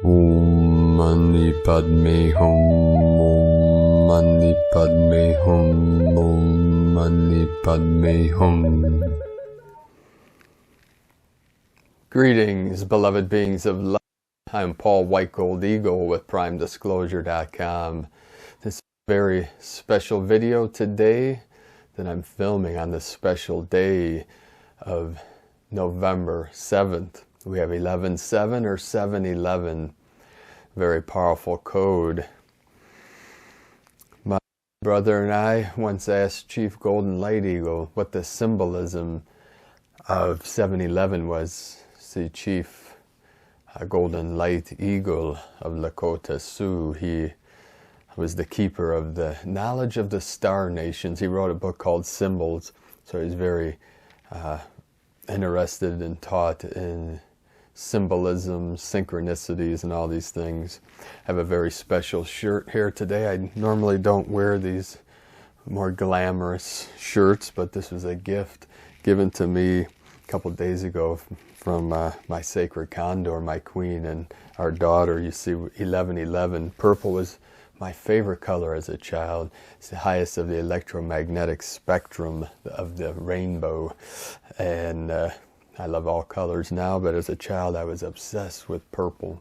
Om Mani Padme Hum, Om Mani Padme Hum, Om Mani Padme Hum. Greetings, beloved beings of light. I'm Paul White Gold Eagle with PrimeDisclosure.com. This is a very special video today that I'm filming on this special day of November 7th. We have 11/7 or 7/11. Very powerful code. My brother and I once asked Chief Golden Light Eagle what the symbolism of 7/11 was. See, Chief Golden Light Eagle of Lakota Sioux, he was the keeper of the knowledge of the star nations. He wrote a book called Symbols, so he's very interested and taught in symbolism, synchronicities, and all these things. I have a very special shirt here today. I normally don't wear these more glamorous shirts, but this was a gift given to me a couple days ago from my sacred Condor, my queen, and our daughter. You see, 11/11. Purple was my favorite color as a child. It's the highest of the electromagnetic spectrum of the rainbow, and I love all colors now, but as a child I was obsessed with purple.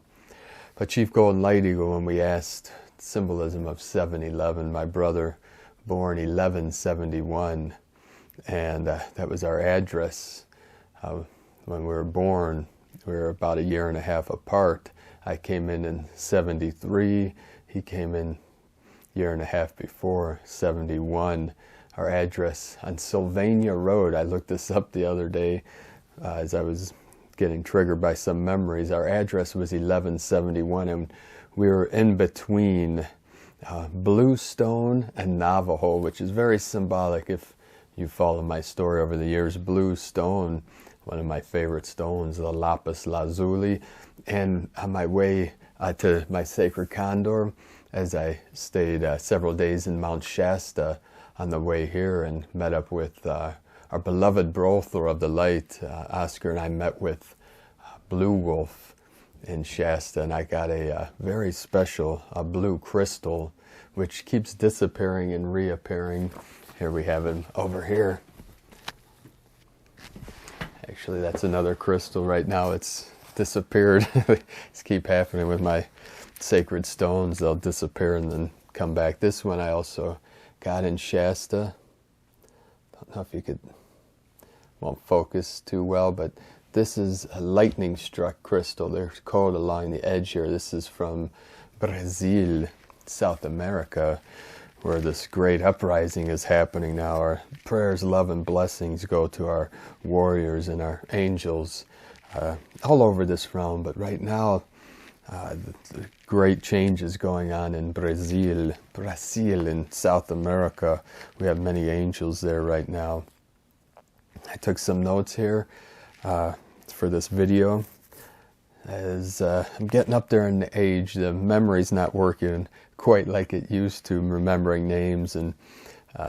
But Chief Golden Light Eagle, when we asked symbolism of 7/11, my brother born 1171, and that was our address. When we were born, we were about a year and a half apart. I came in 73, he came in a year and a half before, 71. Our address on Sylvania Road, I looked this up the other day, as I was getting triggered by some memories. Our address was 1171, and we were in between Bluestone and Navajo, which is very symbolic if you follow my story over the years. Bluestone, one of my favorite stones, the lapis lazuli. And on my way to my sacred Condor, as I stayed several days in Mount Shasta on the way here and met up with our beloved brother of the light, Oscar, and I met with Blue Wolf in Shasta, and I got a very special blue crystal which keeps disappearing and reappearing. Here we have him over here. Actually, that's another crystal. Right now it's disappeared. This keep happening with my sacred stones. They'll disappear and then come back. This one I also got in Shasta. Don't know if you could, won't focus too well, but this is a lightning struck crystal. There's code along the edge here. This is from Brazil, South America, where this great uprising is happening now. Our prayers, love, and blessings go to our warriors and our angels all over this realm. But right now, the great changes going on in Brazil in South America. We have many angels there right now. I took some notes here for this video. As I'm getting up there in the age, the memory's not working quite like it used to, remembering names and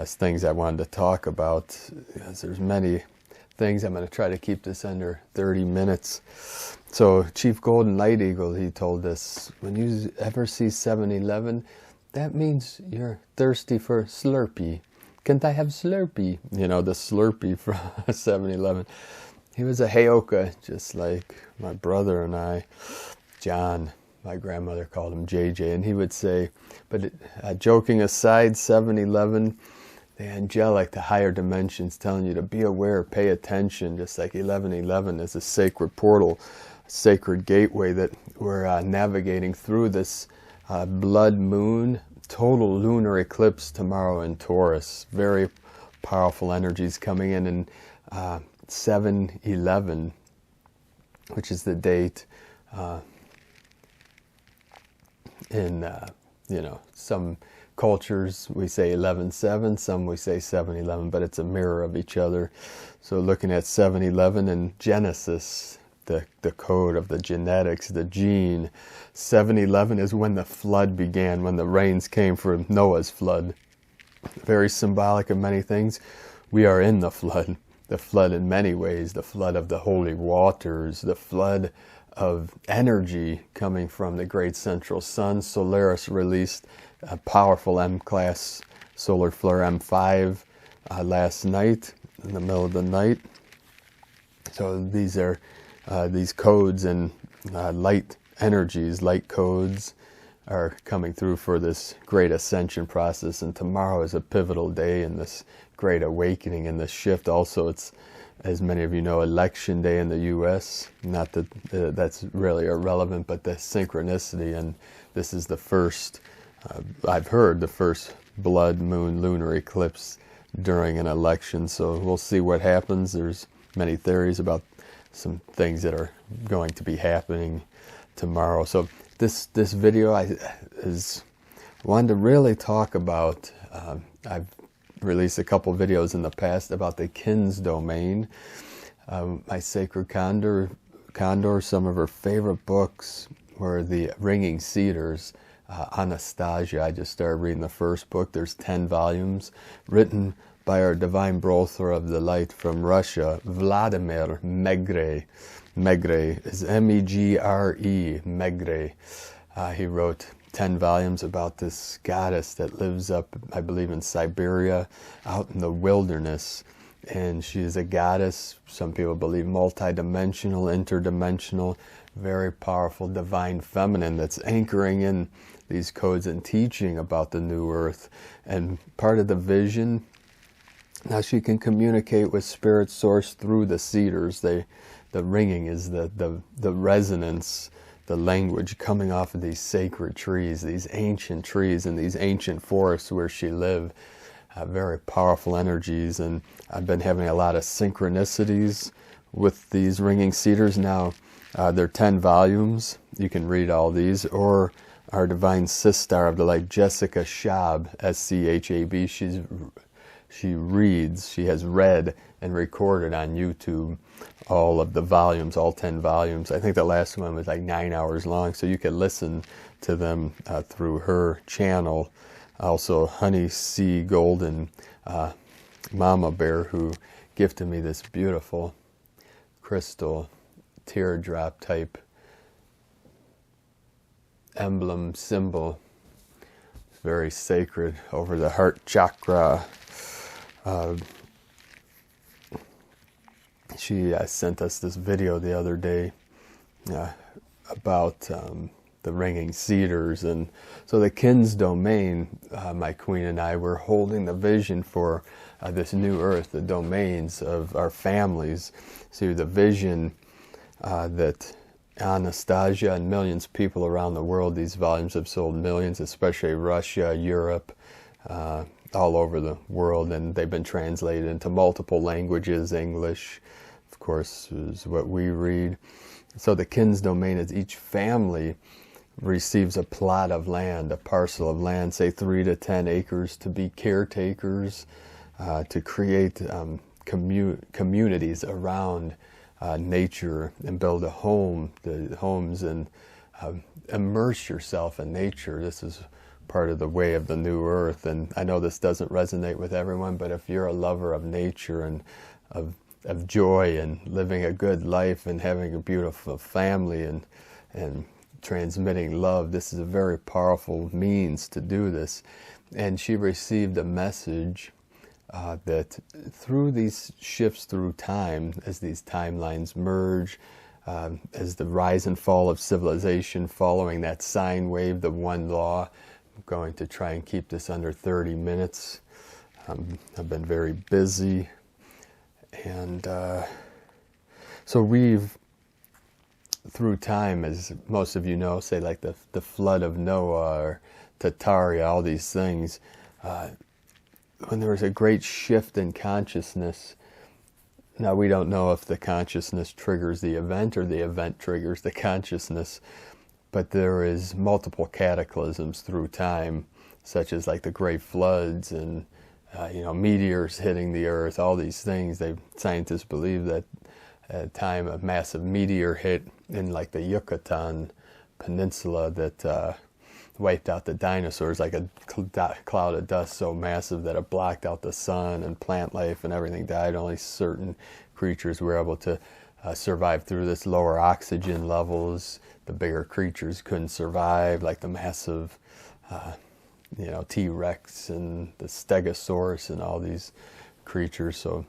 things I wanted to talk about. As there's many things, I'm going to try to keep this under 30 minutes. So Chief Golden Light Eagle, he told us, when you ever see 7/11, that means you're thirsty for Slurpee. Can't I have Slurpee? You know, the Slurpee from 7/11. He was a Heyoka, just like my brother and I. John, my grandmother called him JJ, and he would say, but joking aside, 7/11, the angelic, the higher dimensions telling you to be aware, pay attention, just like 11/11 is a sacred portal, a sacred gateway that we're navigating through this blood moon, total lunar eclipse tomorrow in Taurus. Very powerful energies coming in, and 7/11, which is the date in some cultures we say 11/7, some we say 7/11, but it's a mirror of each other. So looking at 7/11 in Genesis, the code of the genetics, the gene, 7/11 is when the flood began, when the rains came for Noah's flood. Very symbolic of many things. We are in the flood in many ways, the flood of the holy waters, the flood of energy coming from the great central sun. Solaris released a powerful M-class solar flare M5 last night in the middle of the night. So these are these codes and light energies, light codes are coming through for this great ascension process. And tomorrow is a pivotal day in this great awakening and this shift. Also, it's, as many of you know, election day in the U.S. Not that that's really irrelevant, but the synchronicity. And this is the first, I've heard, the first blood moon lunar eclipse during an election. So we'll see what happens. There's many theories about some things that are going to be happening tomorrow. So this video is wanted to really talk about, I've released a couple videos in the past about the Kin's domain. My sacred Condor, some of her favorite books were the Ringing Cedars, Anastasia. I just started reading the first book. There's 10 volumes written by our divine brother of the light from Russia, Vladimir Megre. Megre is M-E-G-R-E, Megre. He wrote 10 volumes about this goddess that lives up, I believe, in Siberia, out in the wilderness. And she is a goddess, some people believe multidimensional, interdimensional, very powerful divine feminine that's anchoring in these codes and teaching about the new earth. And part of the vision, now she can communicate with spirit source through the cedars. The ringing is the resonance, the language coming off of these sacred trees, these ancient trees and these ancient forests where she lived. Very powerful energies, and I've been having a lot of synchronicities with these ringing cedars. Now, they're 10 volumes. You can read all these, or our divine sister of the light, Jessica Schab, S-C-H-A-B. She reads, she has read and recorded on YouTube all of the volumes, all 10 volumes. I think the last one was like 9 hours long, so you can listen to them through her channel. Also, Honey C. Golden, Mama Bear, who gifted me this beautiful crystal teardrop type emblem symbol. It's very sacred over the heart chakra. She sent us this video the other day about the ringing cedars. And so the Kin's domain, my queen and I were holding the vision for this new earth, the domains of our families. So the vision that Anastasia and millions of people around the world, these volumes have sold millions, especially Russia, Europe, all over the world, and they've been translated into multiple languages. English, of course, is what we read. So the Kin's domain is each family receives a plot of land, a parcel of land, say 3 to 10 acres, to be caretakers, to create communities around nature and build a home, the homes, and immerse yourself in nature. This is part of the way of the new earth. And I know this doesn't resonate with everyone, but if you're a lover of nature and of joy and living a good life and having a beautiful family and transmitting love, this is a very powerful means to do this. And she received a message that through these shifts through time, as these timelines merge, as the rise and fall of civilization following that sine wave, the one law, I'm going to try and keep this under 30 minutes. I've been very busy. And so we've, through time, as most of you know, say like the flood of Noah or Tataria, all these things, when there was a great shift in consciousness. Now, we don't know if the consciousness triggers the event or the event triggers the consciousness, but there is multiple cataclysms through time, such as like the great floods and meteors hitting the earth, all these things. Scientists believe that at a time a massive meteor hit in like the Yucatan Peninsula that wiped out the dinosaurs, like a cloud of dust so massive that it blocked out the sun, and plant life and everything died. Only certain creatures were able to survive through this lower oxygen levels. The bigger creatures couldn't survive, like the massive, T-Rex and the Stegosaurus and all these creatures. So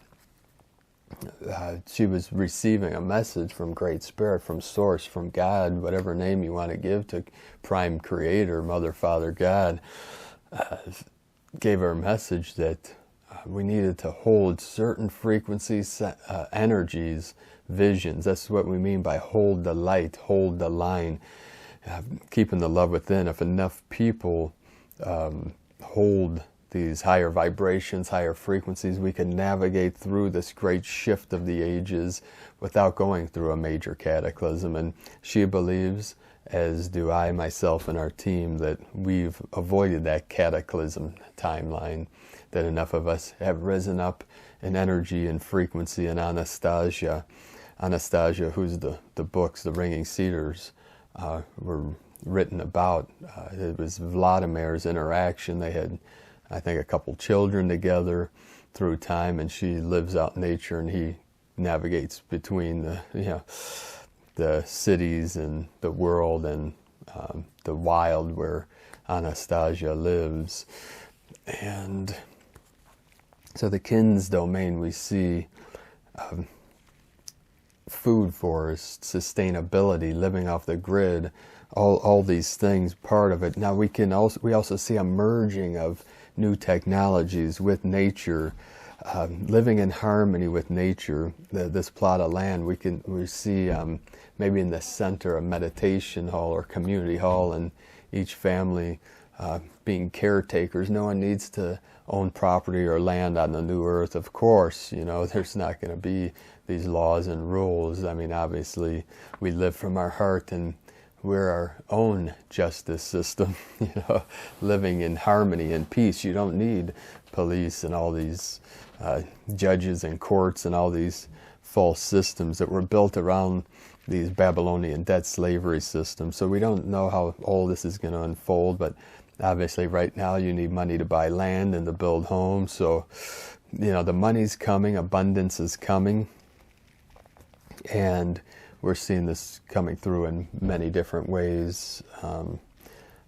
she was receiving a message from Great Spirit, from Source, from God, whatever name you want to give to Prime Creator, Mother, Father, God, gave her a message that we needed to hold certain frequencies, energies, visions. That's what we mean by hold the light, hold the line, keeping the love within. If enough people hold these higher vibrations, higher frequencies, we can navigate through this great shift of the ages without going through a major cataclysm. And she believes, as do I, myself, and our team, that we've avoided that cataclysm timeline, that enough of us have risen up in energy and frequency. And Anastasia, who's the books, the Ringing Cedars, were written about. It was Vladimir's interaction. They had, I think, a couple children together through time, and she lives out in nature, and he navigates between the cities and the world and the wild where Anastasia lives. And so the kin's domain, we see food forests, sustainability, living off the grid, all these things, part of it. Now we also see a merging of new technologies with nature, living in harmony with nature. This plot of land, we see maybe in the center a meditation hall or community hall, and each family being caretakers. No one needs to own property or land on the new earth. Of course, there's not going to be these laws and rules. I mean, obviously, we live from our heart, and we're our own justice system, living in harmony and peace. You don't need police and all these judges and courts and all these false systems that were built around these Babylonian debt slavery systems. So we don't know how all this is going to unfold, but obviously right now you need money to buy land and to build homes. So, the money's coming, abundance is coming, and we're seeing this coming through in many different ways.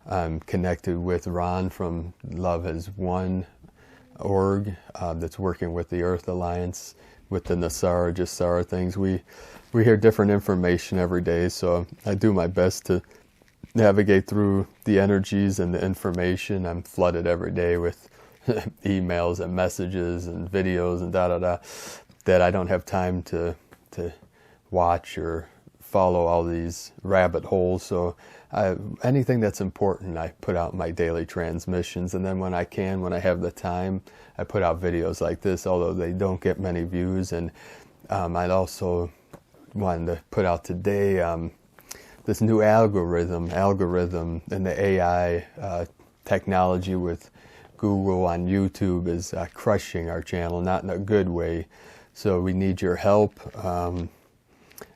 I'm connected with Ron from Love Has Won org that's working with the Earth Alliance, with the Nasara, Jasara things. We hear different information every day, so I do my best to navigate through the energies and the information. I'm flooded every day with emails and messages and videos and that I don't have time to watch or follow all these rabbit holes. So anything that's important, I put out my daily transmissions, and then when I have the time, I put out videos like this, although they don't get many views. And I'd also wanted to put out today this new algorithm and the AI technology with Google on YouTube is crushing our channel, not in a good way. So we need your help.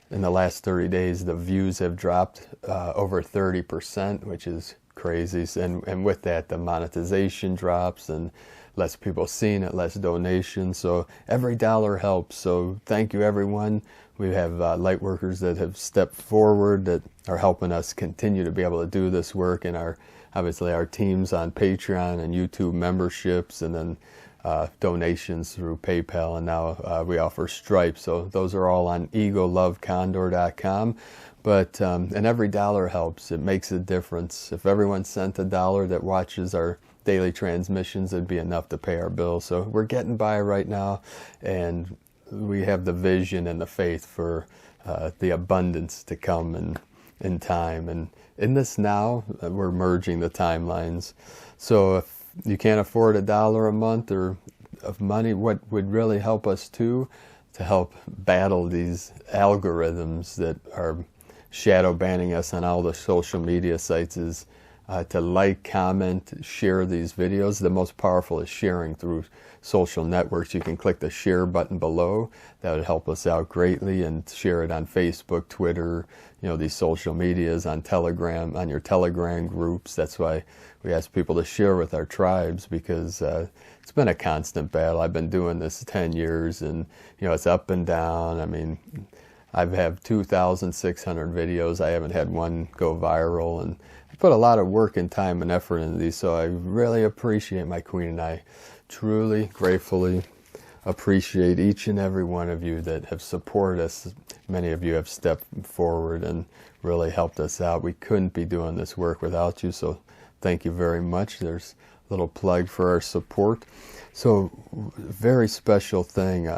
In the last 30 days, the views have dropped over 30%, which is crazy. And with that, the monetization drops and less people seeing it, less donations. So every dollar helps. So thank you, everyone. We have light workers that have stepped forward that are helping us continue to be able to do this work, and obviously our teams on Patreon and YouTube memberships, and then donations through PayPal, and now we offer Stripe. So those are all on egolovecondor.com. But and every dollar helps. It makes a difference. If everyone sent $1 that watches our daily transmissions, it'd be enough to pay our bills. So we're getting by right now, and we have the vision and the faith for the abundance to come in time. And in this now, we're merging the timelines. So if you can't afford $1 a month or of money, what would really help us too, to help battle these algorithms that are shadow banning us on all the social media sites, is to like, comment, share these videos. The most powerful is sharing through social networks. You can click the share button below. That would help us out greatly, and share it on Facebook, Twitter, these social medias, on Telegram, on your Telegram groups. That's why we ask people to share with our tribes, because it's been a constant battle. I've been doing this 10 years, and it's up and down. I mean, I have 2,600 videos. I haven't had one go viral, and I put a lot of work and time and effort into these, so I really appreciate my queen, and I truly, gratefully appreciate each and every one of you that have supported us. Many of you have stepped forward and really helped us out. We couldn't be doing this work without you, so thank you very much. There's a little plug for our support. So, very special thing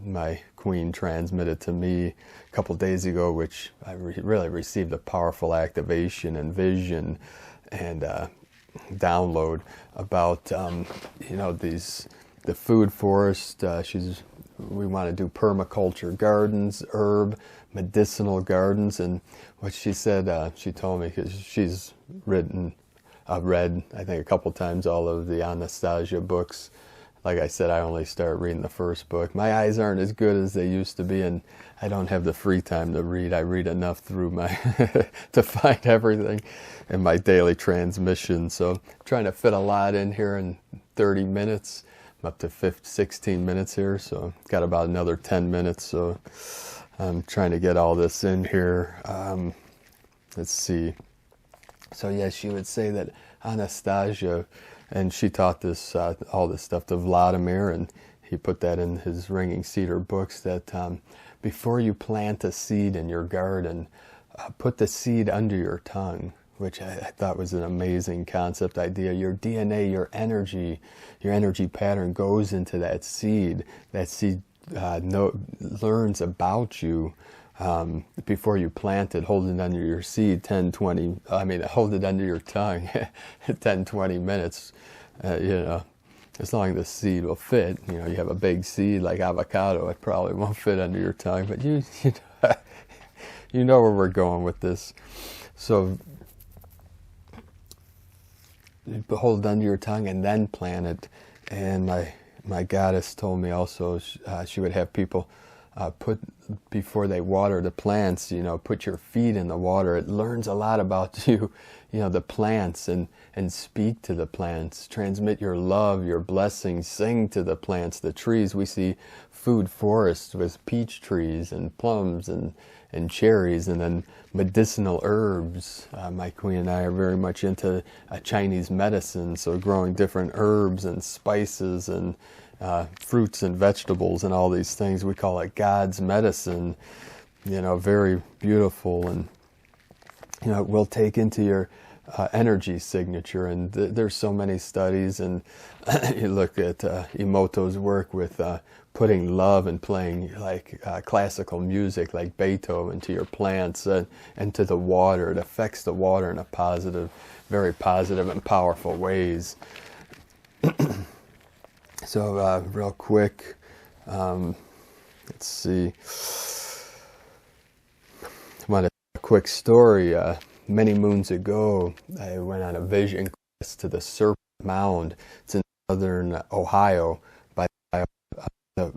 my queen transmitted to me a couple days ago, which I really received a powerful activation and vision and download about the food forest. We want to do permaculture gardens, herb, medicinal gardens, and what she said, she told me, because she's read, I think, a couple times all of the Anastasia books. Like I said, I only started reading the first book. My eyes aren't as good as they used to be, and I don't have the free time to read. I read enough through my to find everything in my daily transmission. So I'm trying to fit a lot in here in 30 minutes. I'm up to 16 minutes here, so got about another 10 minutes. So I'm trying to get all this in here. Let's see. So yeah, she would say that Anastasia, and she taught this all this stuff to Vladimir, and he put that in his Ringing Cedar books, that before you plant a seed in your garden, put the seed under your tongue, which I thought was an amazing concept idea. Your DNA, your energy pattern goes into that seed. That seed learns about you before you plant it. Hold it under your seed hold it under your tongue 10, 20 minutes, as long as the seed will fit. You have a big seed like avocado, it probably won't fit under your tongue, but you know where we're going with this. So you hold it under your tongue and then plant it. And my goddess told me also she would have people put, before they water the plants, put your feet in the water. It learns a lot about you, the plants, and speak to the plants, transmit your love, your blessings, sing to the plants, the trees. We see food forests with peach trees and plums and cherries, and then medicinal herbs. My queen and I are very much into Chinese medicine, so growing different herbs and spices and fruits and vegetables and all these things. We call it God's medicine, very beautiful. And, it will take into your energy signature. And there's so many studies, and you look at Emoto's work with putting love and playing like classical music like Beethoven to your plants and to the water. It affects the water in a very positive and powerful ways. So real quick, let's see. I want a quick story. Many moons ago, I went on a vision quest to the Serpent Mound. It's in southern Ohio, by the